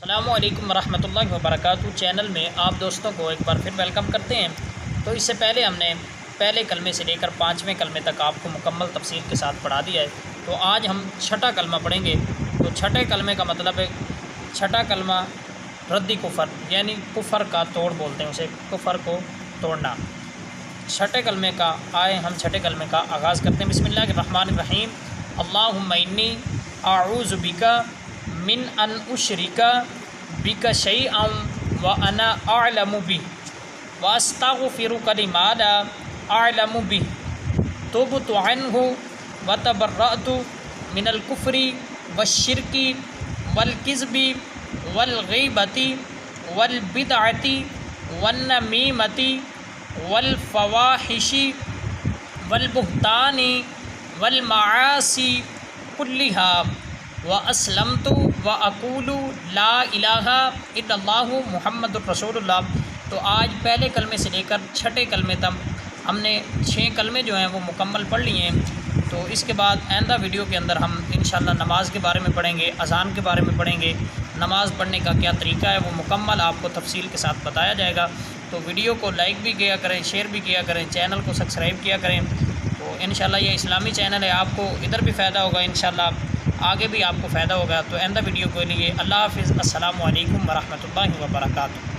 السلام علیکم ورحمۃ اللہ وبرکاتہ۔ چینل میں آپ دوستوں کو ایک بار پھر ویلکم کرتے ہیں۔ تو اس سے پہلے ہم نے پہلے کلمے سے لے کر 5ویں کلمے تک آپ کو مکمل تفصیل کے ساتھ پڑھا دیا ہے۔ تو آج ہم چھٹا کلمہ پڑھیں گے۔ تو چھٹے کلمے کا مطلب ہے چھٹا کلمہ ردی کفر، یعنی کفر کا توڑ بولتے ہیں اسے، کفر کو توڑنا۔ چھٹے کلمے کا ہم چھٹے کلمے کا آغاز کرتے ہیں۔ بسم اللہ الرحمن الرحیم۔ اللہم انی اعوذ بک من ان اشرک بک شیئا وانا اعلم بہ واستغفرک لما لا اعلم بہ تبت عنہ وتبرأت من الکفر والشرک والکذب والغیبۃ والبدعۃ والنمیمۃ والفواحش والبہتان والمعاصی کلھا واسلمت واقول لا الہ الا اللہ محمد الرسول اللہ۔ تو آج پہلے کلمے سے لے کر چھٹے کلمے تک ہم نے 6 کلمے جو ہیں وہ مکمل پڑھ لیے ہیں۔ تو اس کے بعد آئندہ ویڈیو کے اندر ہم انشاءاللہ نماز کے بارے میں پڑھیں گے، اذان کے بارے میں پڑھیں گے، نماز پڑھنے کا کیا طریقہ ہے وہ مکمل آپ کو تفصیل کے ساتھ بتایا جائے گا۔ تو ویڈیو کو لائک بھی کیا کریں، شیئر بھی کیا کریں، چینل کو سبسکرائب کیا کریں۔ تو انشاءاللہ یہ اسلامی چینل ہے، آپ کو ادھر بھی فائدہ ہوگا، انشاءاللہ آگے بھی آپ کو فائدہ ہوگا۔ تو آئندہ ویڈیو کے لیے اللہ حافظ، السلام علیکم ورحمۃ اللہ وبرکاتہ۔